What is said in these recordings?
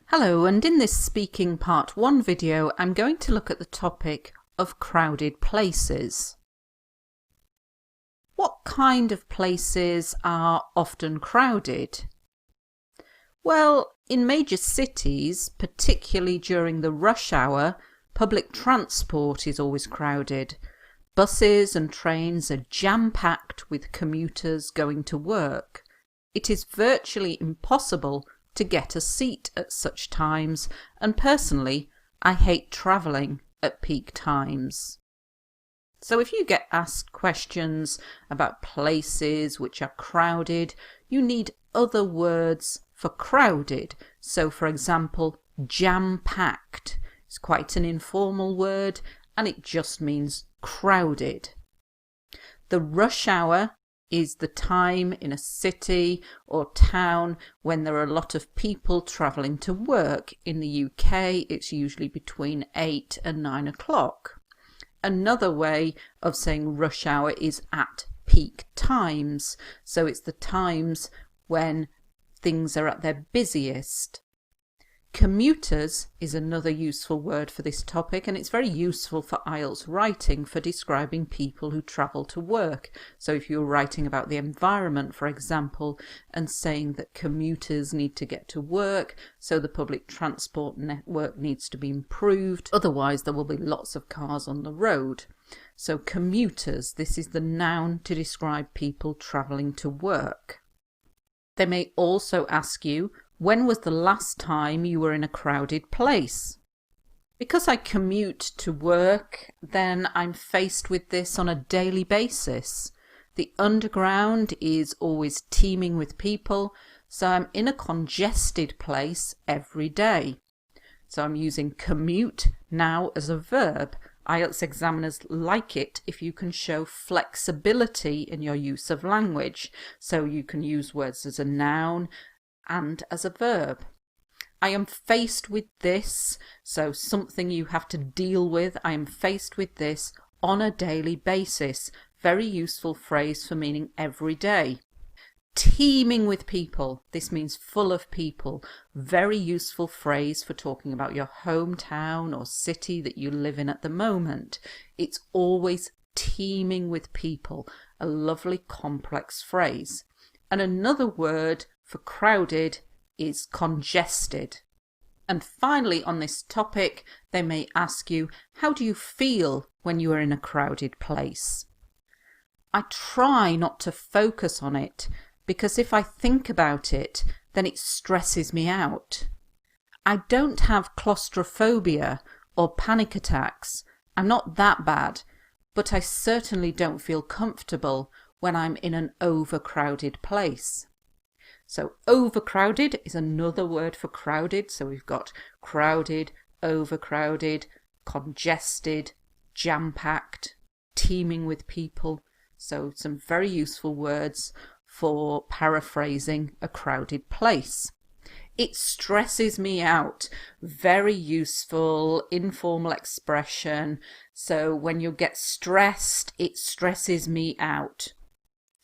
Hello, and in this Speaking Part 1 video, I'm going to look at the topic of crowded places. What kind of places are often crowded? Well, in major cities, particularly during the rush hour, public transport is always crowded. Buses and trains are jam-packed with commuters going to work. It is virtually impossible to get a seat at such times, and personally, I hate travelling at peak times. So if you get asked questions about places which are crowded, you need other words for crowded. So for example, jam-packed is quite an informal word and it just means crowded. The rush hour is the time in a city or town when there are a lot of people travelling to work. In the UK, it's usually between 8 and 9 o'clock. Another way of saying rush hour is at peak times. So it's the times when things are at their busiest. Commuters is another useful word for this topic, and it's very useful for IELTS writing for describing people who travel to work. So if you're writing about the environment, for example, and saying that commuters need to get to work, so the public transport network needs to be improved, otherwise there will be lots of cars on the road. So commuters, this is the noun to describe people travelling to work. They may also ask you, when was the last time you were in a crowded place? Because I commute to work, then I'm faced with this on a daily basis. The underground is always teeming with people, so I'm in a congested place every day. So I'm using commute now as a verb. IELTS examiners like it if you can show flexibility in your use of language. So you can use words as a noun and as a verb. I am faced with this, so something you have to deal with. I am faced with this on a daily basis. Very useful phrase for meaning every day. Teeming with people, this means full of people. Very useful phrase for talking about your hometown or city that you live in at the moment. It's always teeming with people, a lovely complex phrase. And another word for crowded is congested. And finally on this topic, they may ask you, how do you feel when you are in a crowded place? I try not to focus on it, because if I think about it, then it stresses me out. I don't have claustrophobia or panic attacks. I'm not that bad, but I certainly don't feel comfortable when I'm in an overcrowded place. So overcrowded is another word for crowded. So we've got crowded, overcrowded, congested, jam-packed, teeming with people. So some very useful words for paraphrasing a crowded place. It stresses me out. Very useful informal expression. So when you get stressed, it stresses me out.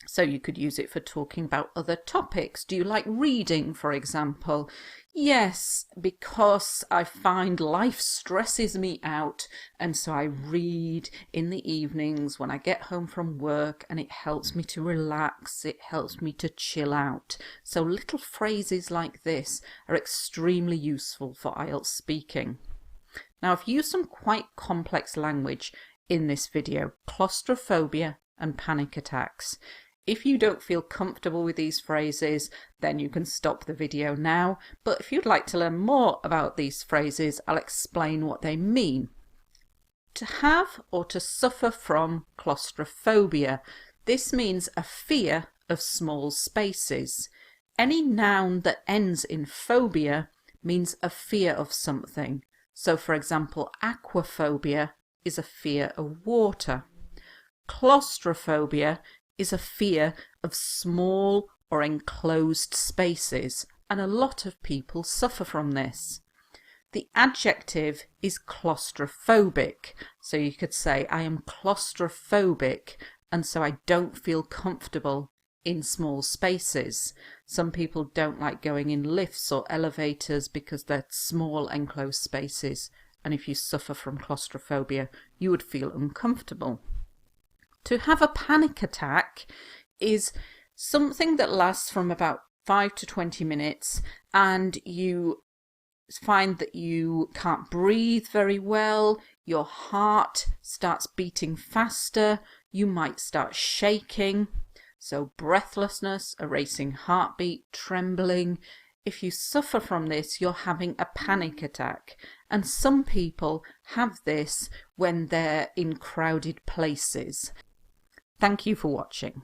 So you could use it for talking about other topics. Do you like reading, for example? Yes, because I find life stresses me out, and so I read in the evenings when I get home from work, and it helps me to relax, it helps me to chill out. So little phrases like this are extremely useful for IELTS speaking. Now I've used some quite complex language in this video, claustrophobia and panic attacks. If you don't feel comfortable with these phrases, then you can stop the video now. But if you'd like to learn more about these phrases, I'll explain what they mean. To have or to suffer from claustrophobia. This means a fear of small spaces. Any noun that ends in phobia means a fear of something. So for example, aquaphobia is a fear of water. Claustrophobia is a fear of small or enclosed spaces, and a lot of people suffer from this. The adjective is claustrophobic, so you could say I am claustrophobic and so I don't feel comfortable in small spaces. Some people don't like going in lifts or elevators because they're small enclosed spaces, and if you suffer from claustrophobia, you would feel uncomfortable. To have a panic attack is something that lasts from about 5 to 20 minutes, and you find that you can't breathe very well, your heart starts beating faster, you might start shaking. So breathlessness, a racing heartbeat, trembling. If you suffer from this, you're having a panic attack. And some people have this when they're in crowded places. Thank you for watching.